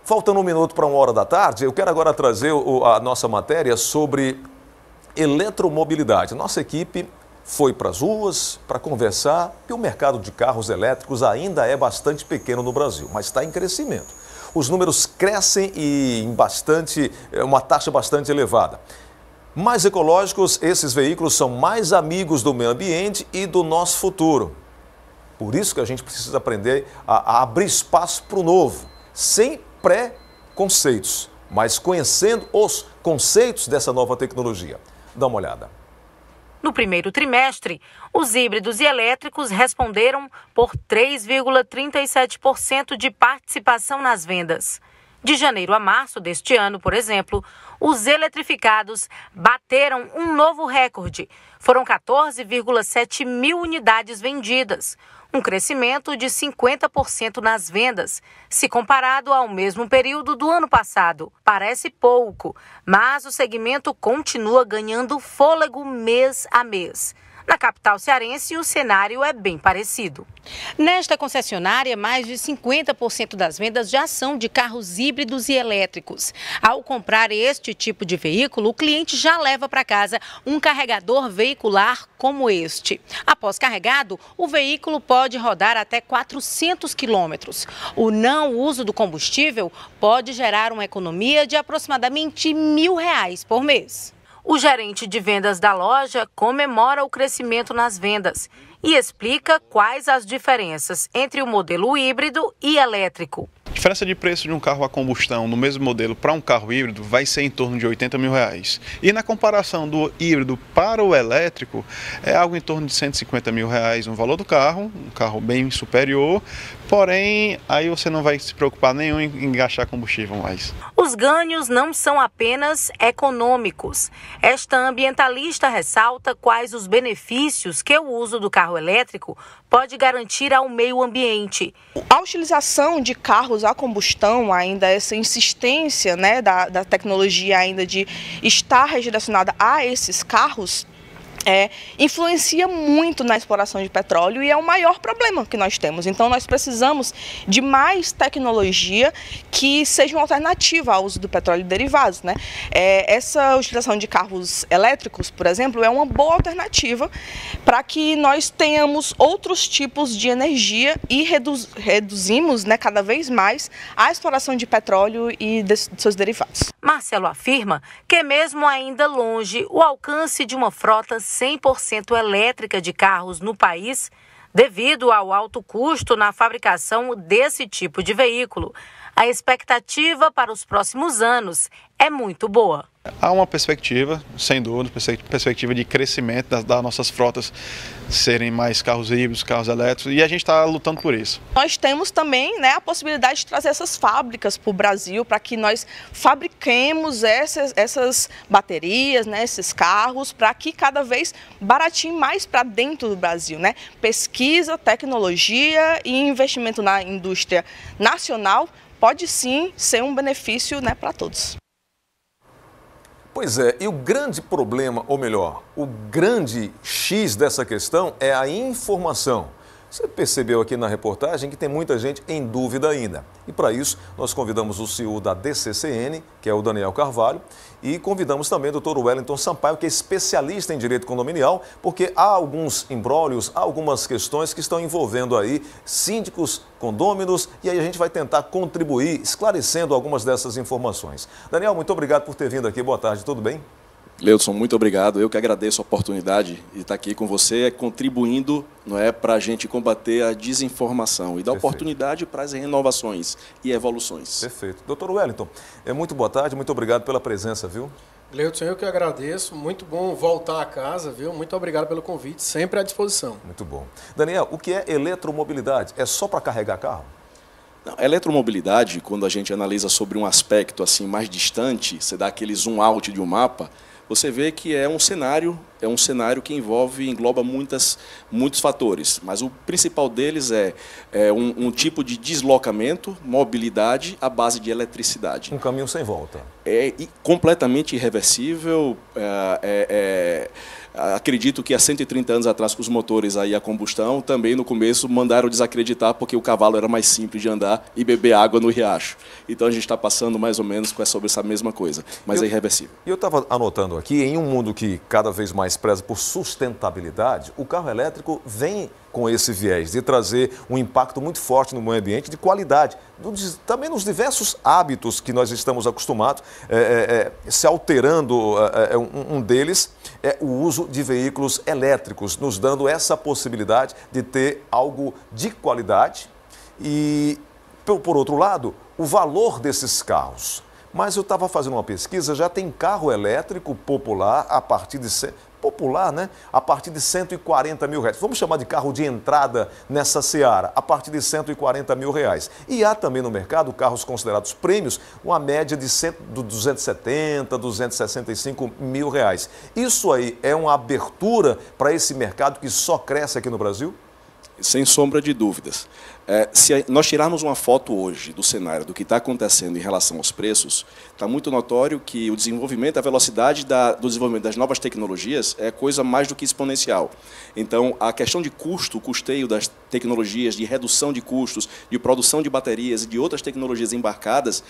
Faltando um minuto para 13h, eu quero agora trazer a nossa matéria sobre eletromobilidade. Nossa equipe foi para as ruas para conversar e o mercado de carros elétricos ainda é bastante pequeno no Brasil, mas está em crescimento. Os números crescem e em uma taxa bastante elevada. Mais ecológicos, esses veículos são mais amigos do meio ambiente e do nosso futuro. Por isso que a gente precisa aprender a abrir espaço para o novo, sem pré-conceitos, mas conhecendo os conceitos dessa nova tecnologia. Dá uma olhada. No primeiro trimestre, os híbridos e elétricos responderam por 3,37% de participação nas vendas. De janeiro a março deste ano, por exemplo, os eletrificados bateram um novo recorde. Foram 14,7 mil unidades vendidas, um crescimento de 50% nas vendas, se comparado ao mesmo período do ano passado. Parece pouco, mas o segmento continua ganhando fôlego mês a mês. Na capital cearense, o cenário é bem parecido. Nesta concessionária, mais de 50% das vendas já são de carros híbridos e elétricos. Ao comprar este tipo de veículo, o cliente já leva para casa um carregador veicular como este. Após carregado, o veículo pode rodar até 400 quilômetros. O não uso do combustível pode gerar uma economia de aproximadamente R$1.000 por mês. O gerente de vendas da loja comemora o crescimento nas vendas e explica quais as diferenças entre o modelo híbrido e elétrico. A diferença de preço de um carro a combustão no mesmo modelo para um carro híbrido vai ser em torno de R$80 mil. E na comparação do híbrido para o elétrico, é algo em torno de R$150 mil no valor do carro, um carro bem superior, porém aí você não vai se preocupar nenhum em gastar combustível mais. Os ganhos não são apenas econômicos. Esta ambientalista ressalta quais os benefícios que o uso do carro elétrico pode garantir ao meio ambiente. A utilização de carros a combustão, ainda essa insistência, né, da tecnologia ainda de estar redirecionada a esses carros, influencia muito na exploração de petróleo e é o maior problema que nós temos. Então nós precisamos de mais tecnologia que seja uma alternativa ao uso do petróleo e derivados, né? Essa utilização de carros elétricos, por exemplo, é uma boa alternativa para que nós tenhamos outros tipos de energia e reduzimos, né, cada vez mais a exploração de petróleo e de seus derivados. Marcelo afirma que mesmo ainda longe o alcance de uma frota 100% elétrica de carros no país, devido ao alto custo na fabricação desse tipo de veículo, a expectativa para os próximos anos é muito boa. Há uma perspectiva, sem dúvida, perspectiva de crescimento das nossas frotas serem mais carros híbridos, carros elétricos, e a gente está lutando por isso. Nós temos também, né, a possibilidade de trazer essas fábricas para o Brasil, para que nós fabriquemos essas baterias, né, esses carros, para que cada vez baratinhe mais para dentro do Brasil, né? Pesquisa, tecnologia e investimento na indústria nacional pode sim ser um benefício, né, para todos. Pois é, e o grande problema, ou melhor, o grande X dessa questão é a informação. Você percebeu aqui na reportagem que tem muita gente em dúvida ainda. E para isso, nós convidamos o CEO da DCCN, que é o Daniel Carvalho, e convidamos também o Dr. Wellington Sampaio, que é especialista em direito condominial, porque há alguns imbróglios, há algumas questões que estão envolvendo aí síndicos, condôminos, e aí a gente vai tentar contribuir, esclarecendo algumas dessas informações. Daniel, muito obrigado por ter vindo aqui. Boa tarde, tudo bem? Leudson, muito obrigado. Eu que agradeço a oportunidade de estar aqui com você, contribuindo, não é, para a gente combater a desinformação e dar oportunidade para as renovações e evoluções. Perfeito. Doutor Wellington, muito boa tarde, muito obrigado pela presença, viu? Leudson, eu que agradeço. Muito bom voltar a casa, viu? Muito obrigado pelo convite, sempre à disposição. Muito bom. Daniel, o que é eletromobilidade? É só para carregar carro? Não, a eletromobilidade, quando a gente analisa sobre um aspecto assim mais distante, você dá aquele zoom out de um mapa, você vê que é um cenário que engloba muitos fatores, mas o principal deles é um tipo de deslocamento, mobilidade à base de eletricidade. Um caminho sem volta. É completamente irreversível. Acredito que há 130 anos atrás, com os motores aí a combustão, também no começo mandaram desacreditar porque o cavalo era mais simples de andar e beber água no riacho. Então a gente está passando mais ou menos sobre essa mesma coisa, mas é irreversível. E eu estava anotando aqui, em um mundo que cada vez mais preza por sustentabilidade, o carro elétrico vem com esse viés de trazer um impacto muito forte no meio ambiente, de qualidade, também nos diversos hábitos que nós estamos acostumados, se alterando. Um deles é o uso de veículos elétricos, nos dando essa possibilidade de ter algo de qualidade e, por outro lado, o valor desses carros. Mas eu estava fazendo uma pesquisa, já tem carro elétrico popular a partir de... Popular, né? A partir de R$140 mil. Vamos chamar de carro de entrada nessa seara, a partir de R$140 mil. E há também no mercado carros considerados prêmios, uma média de 270, R$265 mil. Isso aí é uma abertura para esse mercado que só cresce aqui no Brasil? Sem sombra de dúvidas. Se nós tirarmos uma foto hoje do cenário do que está acontecendo em relação aos preços, está muito notório que o desenvolvimento, a velocidade do desenvolvimento das novas tecnologias é coisa mais do que exponencial. Então, a questão de custo, o custeio das tecnologias, de redução de custos, de produção de baterias e de outras tecnologias embarcadas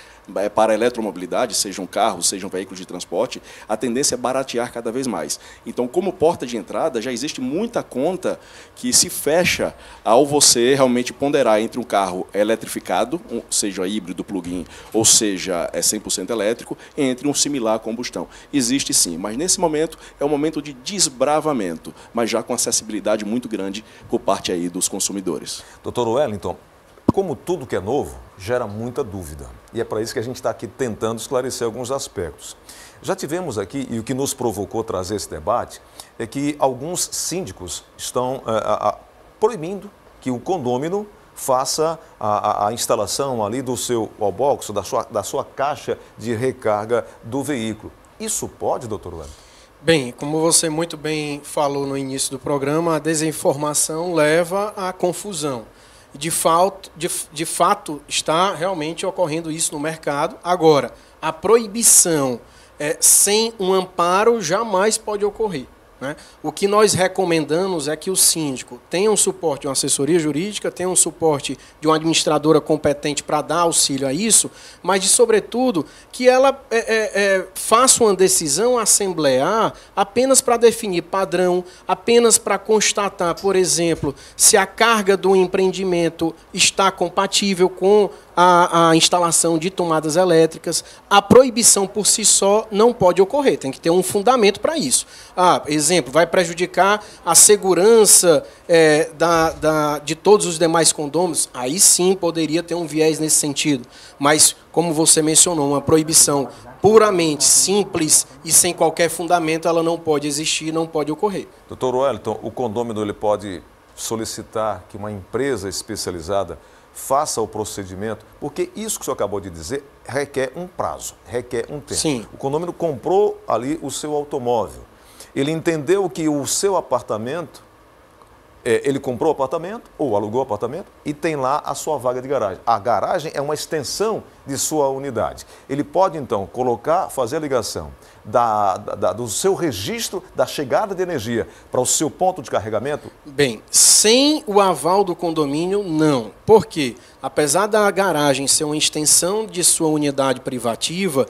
para a eletromobilidade, sejam carros, sejam veículos de transporte, a tendência é baratear cada vez mais. Então, como porta de entrada, já existe muita conta que se fecha ao você realmente ponderar entre um carro eletrificado, seja híbrido, plug-in, ou seja 100% elétrico, entre um similar a combustão. Existe sim, mas nesse momento é um momento de desbravamento, mas já com acessibilidade muito grande por parte aí dos consumidores. Dr. Wellington, como tudo que é novo, gera muita dúvida. E é para isso que a gente está aqui tentando esclarecer alguns aspectos. Já tivemos aqui, e o que nos provocou trazer esse debate, é que alguns síndicos estão proibindo que o condômino faça a instalação ali do seu wallbox, da sua caixa de recarga do veículo. Isso pode, doutor Wellington? Bem, como você muito bem falou no início do programa, a desinformação leva à confusão. De fato, está realmente ocorrendo isso no mercado. Agora, a proibição sem um amparo jamais pode ocorrer. O que nós recomendamos é que o síndico tenha um suporte de uma assessoria jurídica, tenha um suporte de uma administradora competente para dar auxílio a isso, mas, de sobretudo, que ela faça uma decisão assemblear apenas para definir padrão, apenas para constatar, por exemplo, se a carga do empreendimento está compatível com a instalação de tomadas elétricas. A proibição por si só não pode ocorrer, tem que ter um fundamento para isso. Exemplo, vai prejudicar a segurança de todos os demais condôminos? Aí sim poderia ter um viés nesse sentido. Mas, como você mencionou, uma proibição puramente simples e sem qualquer fundamento, ela não pode existir, não pode ocorrer. Doutor Wellington, o condômino ele pode solicitar que uma empresa especializada faça o procedimento, porque isso que o senhor acabou de dizer requer um prazo, requer um tempo. Sim. O condômino comprou ali o seu automóvel, ele entendeu que o seu apartamento, ele comprou o apartamento ou alugou o apartamento e tem lá a sua vaga de garagem. A garagem é uma extensão de sua unidade. Ele pode, então, fazer a ligação do seu registro da chegada de energia para o seu ponto de carregamento? Bem, sem o aval do condomínio, não. Por quê? Apesar da garagem ser uma extensão de sua unidade privativa,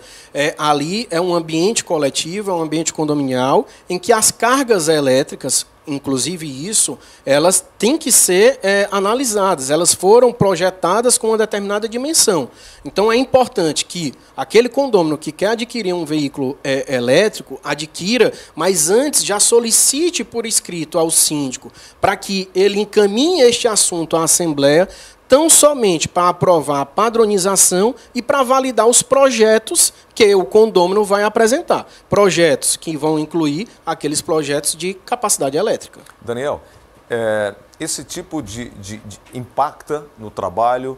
ali é um ambiente coletivo, é um ambiente condominial, em que as cargas elétricas, inclusive isso, elas têm que ser analisadas. Elas foram projetadas com uma determinada dimensão. Então, é importante que aquele condômino que quer adquirir um veículo elétrico, adquira, mas antes já solicite por escrito ao síndico para que ele encaminhe este assunto à Assembleia, tão somente para aprovar a padronização e para validar os projetos que o condômino vai apresentar. Projetos que vão incluir aqueles projetos de capacidade elétrica. Daniel, esse tipo de impacta no trabalho,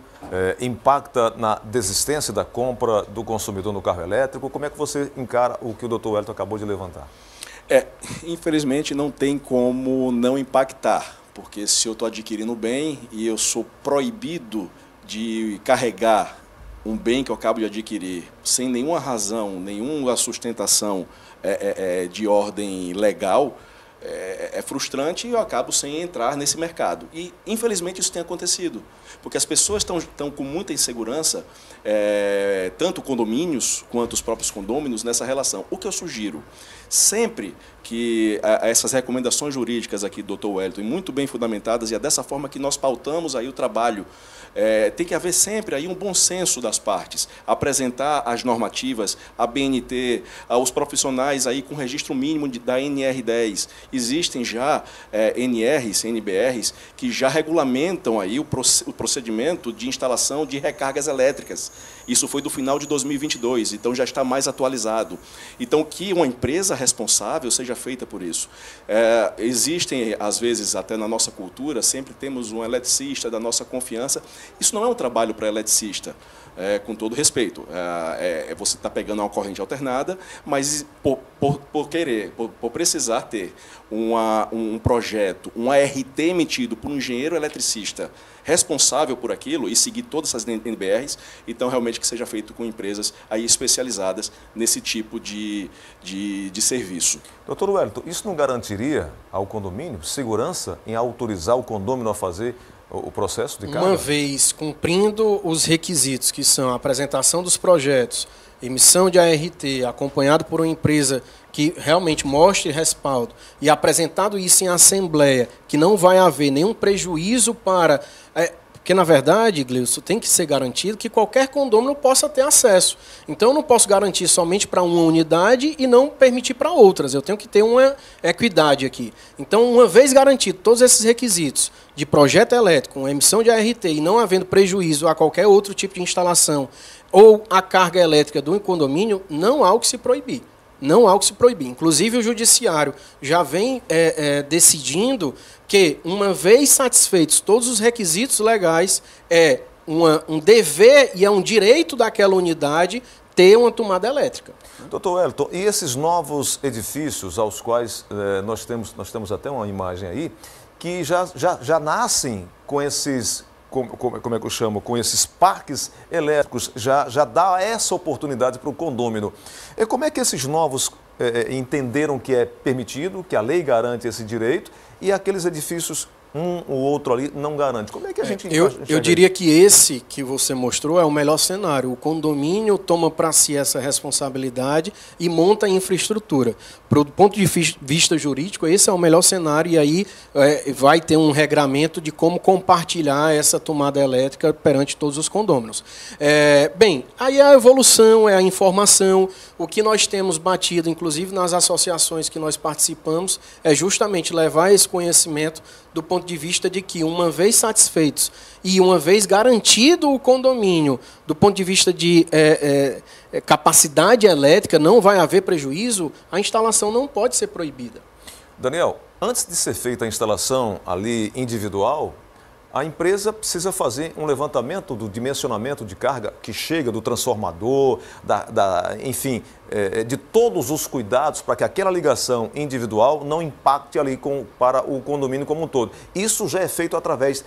impacta na desistência da compra do consumidor no carro elétrico? Como é que você encara o que o Dr. Wellington acabou de levantar? Infelizmente não tem como não impactar, porque se eu estou adquirindo bem e eu sou proibido de carregar um bem que eu acabo de adquirir sem nenhuma razão, nenhuma sustentação de ordem legal, é frustrante e eu acabo sem entrar nesse mercado. E, infelizmente, isso tem acontecido, porque as pessoas estão com muita insegurança, tanto condomínios quanto os próprios condôminos, nessa relação. O que eu sugiro? Sempre que essas recomendações jurídicas aqui do Dr. Wellington, muito bem fundamentadas, e é dessa forma que nós pautamos aí o trabalho, tem que haver sempre aí um bom senso das partes, apresentar as normativas, a BNT, os profissionais aí com registro mínimo da NR10. Existem já NRs, NBRs, que já regulamentam aí o procedimento de instalação de recargas elétricas. Isso foi do final de 2022, então já está mais atualizado. Então, que uma empresa responsável seja feita por isso. Existem, às vezes, até na nossa cultura, sempre temos um eletricista da nossa confiança. Isso não é um trabalho para eletricista, com todo respeito. Você está pegando uma corrente alternada, mas por precisar ter um projeto, um ART emitido por um engenheiro eletricista responsável por aquilo e seguir todas essas NBRs, então realmente que seja feito com empresas aí especializadas nesse tipo de serviço. Doutor Wellington, isso não garantiria ao condomínio segurança em autorizar o condômino a fazer o processo de carga? Uma vez cumprindo os requisitos, que são a apresentação dos projetos, emissão de ART, acompanhado por uma empresa que realmente mostre respaldo, e apresentado isso em assembleia, que não vai haver nenhum prejuízo para... Porque, na verdade, Gleilson, tem que ser garantido que qualquer condômino possa ter acesso. Então, eu não posso garantir somente para uma unidade e não permitir para outras. Eu tenho que ter uma equidade aqui. Então, uma vez garantido todos esses requisitos de projeto elétrico, emissão de ART e não havendo prejuízo a qualquer outro tipo de instalação ou a carga elétrica do condomínio, não há o que se proibir. Não há o que se proibir. Inclusive, o judiciário já vem decidindo que, uma vez satisfeitos todos os requisitos legais, é um dever e é um direito daquela unidade ter uma tomada elétrica. Doutor Wellington, e esses novos edifícios aos quais nós temos até uma imagem aí, que já nascem com esses... Como é que eu chamo? Com esses parques elétricos, já dá essa oportunidade para o condômino. E como é que esses novos entenderam que é permitido, que a lei garante esse direito, e aqueles edifícios, um ou outro ali, não garante? Como é que a gente... Eu diria que esse que você mostrou é o melhor cenário. O condomínio toma para si essa responsabilidade e monta a infraestrutura. Do ponto de vista jurídico, esse é o melhor cenário, e aí vai ter um regramento de como compartilhar essa tomada elétrica perante todos os condôminos. Bem, aí a evolução, a informação, o que nós temos batido, inclusive nas associações que nós participamos, é justamente levar esse conhecimento do ponto de vista de que, uma vez satisfeitos e uma vez garantido o condomínio, do ponto de vista de capacidade elétrica, não vai haver prejuízo, a instalação não pode ser proibida. Daniel, antes de ser feita a instalação ali individual, a empresa precisa fazer um levantamento do dimensionamento de carga que chega do transformador, enfim, de todos os cuidados para que aquela ligação individual não impacte ali para o condomínio como um todo. Isso já é feito através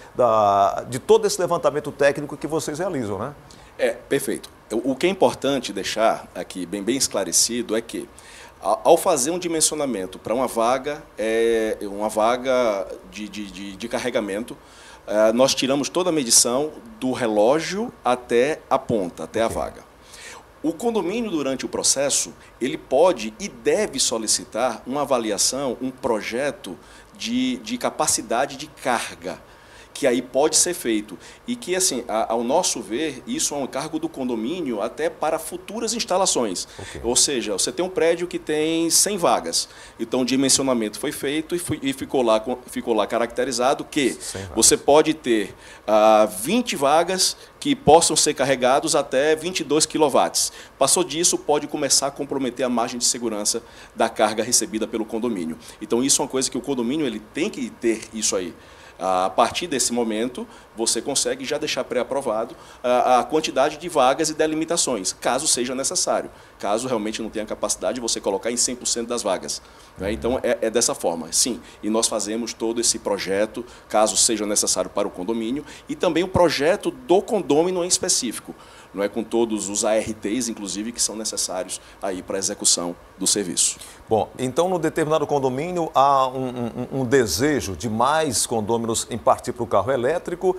de todo esse levantamento técnico que vocês realizam, né? Perfeito. O que é importante deixar aqui bem esclarecido é que, ao fazer um dimensionamento para uma vaga de carregamento, nós tiramos toda a medição do relógio até a ponta, até a vaga. O condomínio, durante o processo, ele pode e deve solicitar uma avaliação, um projeto de capacidade de carga, que aí pode ser feito. E que, assim, ao nosso ver, isso é um encargo do condomínio até para futuras instalações. Okay. Ou seja, você tem um prédio que tem 100 vagas. Então, o dimensionamento foi feito e ficou lá caracterizado que você pode ter 20 vagas que possam ser carregados até 22 kW. Passou disso, pode começar a comprometer a margem de segurança da carga recebida pelo condomínio. Então, isso é uma coisa que o condomínio ele tem que ter isso aí. A partir desse momento, você consegue já deixar pré-aprovado a quantidade de vagas e delimitações, caso seja necessário. Caso realmente não tenha capacidade, você colocar em 100% das vagas. Né? Então, é dessa forma, sim. E nós fazemos todo esse projeto, caso seja necessário para o condomínio, e também o projeto do condômino em específico. Não é, com todos os ARTs, inclusive, que são necessários aí para a execução do serviço. Bom, então no determinado condomínio há um desejo de mais condôminos em partir para o carro elétrico.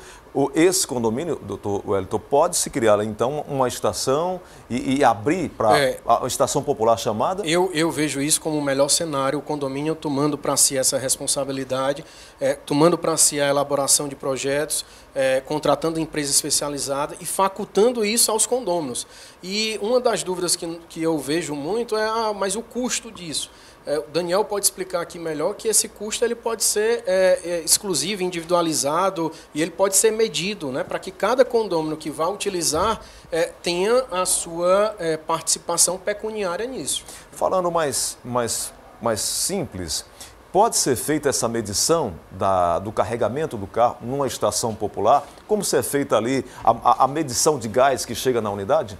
Esse condomínio, doutor Wellington, pode-se criar então uma estação e abrir para a estação popular chamada? Eu vejo isso como o melhor cenário, o condomínio tomando para si essa responsabilidade, tomando para si a elaboração de projetos, contratando empresa especializada e facultando isso aos condôminos. E uma das dúvidas que eu vejo muito é, mas o custo disso? O Daniel pode explicar aqui melhor que esse custo ele pode ser exclusivo, individualizado e ele pode ser medido, né, para que cada condômino que vá utilizar tenha a sua participação pecuniária nisso. Falando mais simples, pode ser feita essa medição do carregamento do carro numa estação popular? Como ser feita ali a medição de gás que chega na unidade?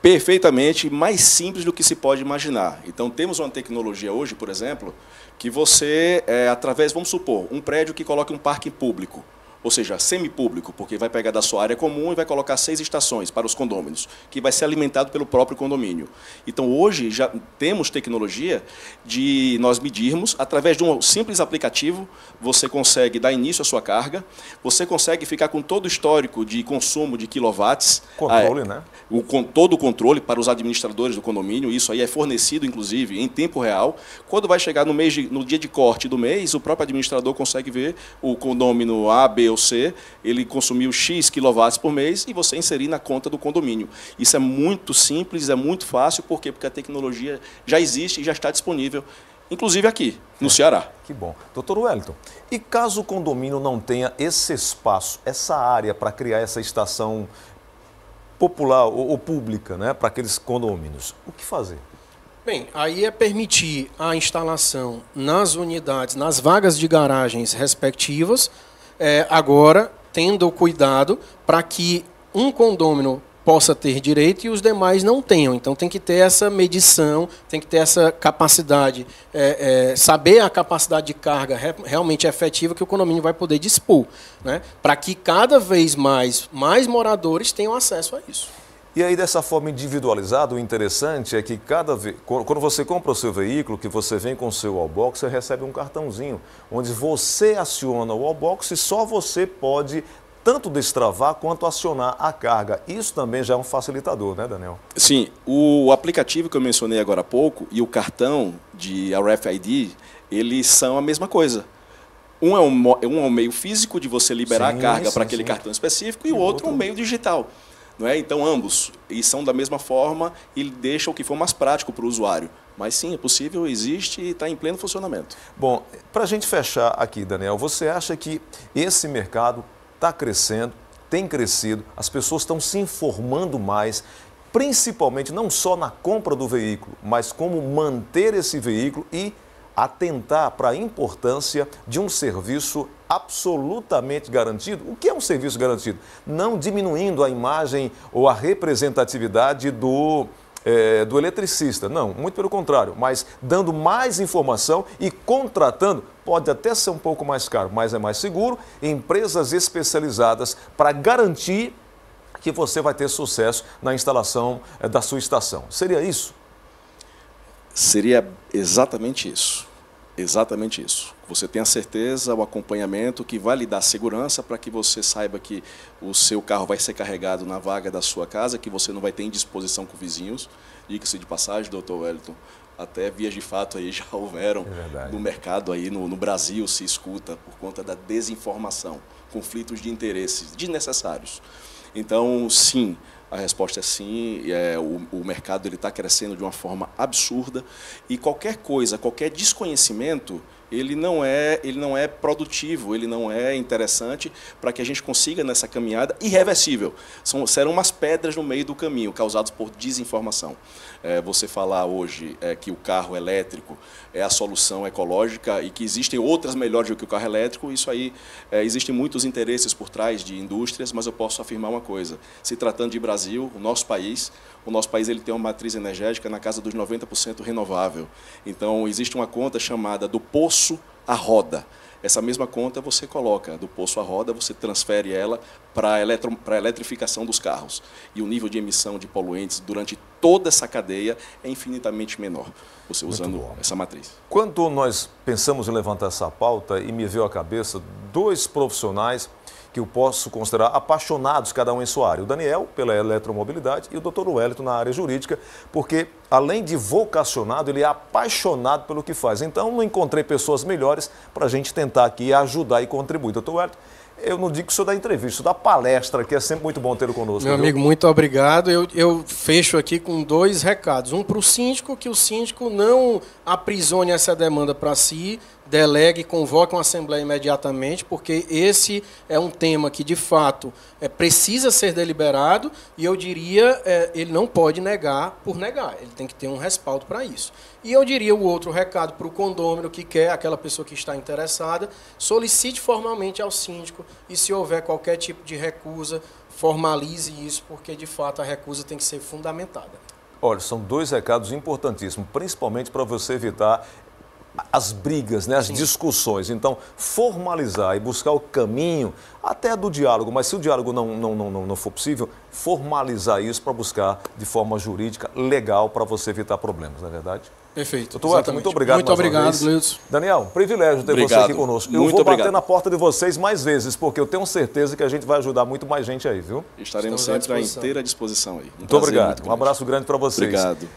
Perfeitamente, mais simples do que se pode imaginar. Então, temos uma tecnologia hoje, por exemplo, que você, através, vamos supor, um prédio que coloque um parque público, ou seja, semipúblico, porque vai pegar da sua área comum e vai colocar 6 estações para os condôminos, que vai ser alimentado pelo próprio condomínio. Então, hoje, já temos tecnologia de nós medirmos, através de um simples aplicativo, você consegue dar início à sua carga, você consegue ficar com todo o histórico de consumo de quilowatts. Controle, né? Com todo o controle para os administradores do condomínio, isso aí é fornecido, inclusive, em tempo real. Quando vai chegar no dia de corte do mês, o próprio administrador consegue ver o condômino A, B ou C, ele consumiu X quilowatts por mês e você inserir na conta do condomínio. Isso é muito simples, é muito fácil, por quê? Porque a tecnologia já existe e já está disponível, inclusive aqui, no Ceará. Que bom. Doutor Wellington, e caso o condomínio não tenha esse espaço, essa área para criar essa estação popular ou pública, né, para aqueles condomínios, o que fazer? Bem, aí é permitir a instalação nas unidades, nas vagas de garagens respectivas, agora tendo cuidado para que um condômino possa ter direito e os demais não tenham. Então tem que ter essa medição, tem que ter essa capacidade, saber a capacidade de carga realmente efetiva que o condomínio vai poder dispor, né, para que cada vez mais moradores tenham acesso a isso. E aí, dessa forma individualizada, o interessante é que quando você compra o seu veículo, que você vem com o seu wallbox, você recebe um cartãozinho, onde você aciona o wallbox e só você pode tanto destravar quanto acionar a carga. Isso também já é um facilitador, né, Daniel? Sim, o aplicativo que eu mencionei agora há pouco e o cartão de RFID, eles são a mesma coisa. Um é um meio físico de você liberar a carga para aquele cartão específico e o outro é um meio digital. Não é? Então, ambos e são da mesma forma e deixam o que for mais prático para o usuário. Mas sim, é possível, existe e está em pleno funcionamento. Bom, para a gente fechar aqui, Daniel, você acha que esse mercado está crescendo, tem crescido, as pessoas estão se informando mais, principalmente não só na compra do veículo, mas como manter esse veículo e atentar para a importância de um serviço absolutamente garantido? O que é um serviço garantido? Não diminuindo a imagem ou a representatividade do eletricista, não, muito pelo contrário, mas dando mais informação e contratando, pode até ser um pouco mais caro, mas é mais seguro, empresas especializadas para garantir que você vai ter sucesso na instalação da sua estação. Seria isso? Seria exatamente isso. Exatamente isso. Você tem a certeza, o acompanhamento que vai lhe dar segurança para que você saiba que o seu carro vai ser carregado na vaga da sua casa, que você não vai ter indisposição com vizinhos. Diga-se de passagem, doutor Wellington, até vias de fato aí já houveram no mercado, aí no Brasil se escuta por conta da desinformação, conflitos de interesses desnecessários. Então, sim, a resposta é sim, o mercado está crescendo de uma forma absurda e qualquer coisa, qualquer desconhecimento, ele não é produtivo, ele não é interessante para que a gente consiga nessa caminhada irreversível. Serão umas pedras no meio do caminho, causadas por desinformação. Você falar hoje que o carro elétrico é a solução ecológica e que existem outras melhores do que o carro elétrico, isso aí, existem muitos interesses por trás de indústrias, mas eu posso afirmar uma coisa: se tratando de Brasil, o nosso país ele tem uma matriz energética na casa dos 90% renovável. Então, existe uma conta chamada do poço à roda. Essa mesma conta você coloca do poço à roda, você transfere ela para a eletrificação dos carros. E o nível de emissão de poluentes durante toda essa cadeia é infinitamente menor, você usando essa matriz. Quando nós pensamos em levantar essa pauta, e me veio à cabeça dois profissionais que eu posso considerar apaixonados, cada um em sua área. O Daniel, pela eletromobilidade, e o Dr. Wellington, na área jurídica, porque, além de vocacionado, ele é apaixonado pelo que faz. Então, não encontrei pessoas melhores para a gente tentar aqui ajudar e contribuir. Dr. Wellington, eu não digo que o senhor dá entrevista, o senhor dá palestra, que é sempre muito bom tê-lo conosco. Meu amigo, muito obrigado. Eu fecho aqui com dois recados. Um para o síndico, que o síndico não aprisione essa demanda para si, delegue, convoque uma assembleia imediatamente, porque esse é um tema que, de fato, precisa ser deliberado e, eu diria, ele não pode negar por negar, ele tem que ter um respaldo para isso. E eu diria o outro recado para o condômino que quer, aquela pessoa que está interessada, solicite formalmente ao síndico e, se houver qualquer tipo de recusa, formalize isso, porque, de fato, a recusa tem que ser fundamentada. Olha, são dois recados importantíssimos, principalmente para você evitar as brigas, né, as discussões. Então, formalizar e buscar o caminho até do diálogo, mas se o diálogo não for possível, formalizar isso para buscar de forma jurídica, legal, para você evitar problemas, não é verdade? Perfeito. Doutor Wellington, muito obrigado. Muito obrigado, Gleudson. Daniel, privilégio ter você aqui conosco. Eu vou bater na porta de vocês mais vezes, porque eu tenho certeza que a gente vai ajudar muito mais gente aí, viu? Estaremos sempre à inteira disposição aí. Muito obrigado. Um abraço grande para vocês. Obrigado.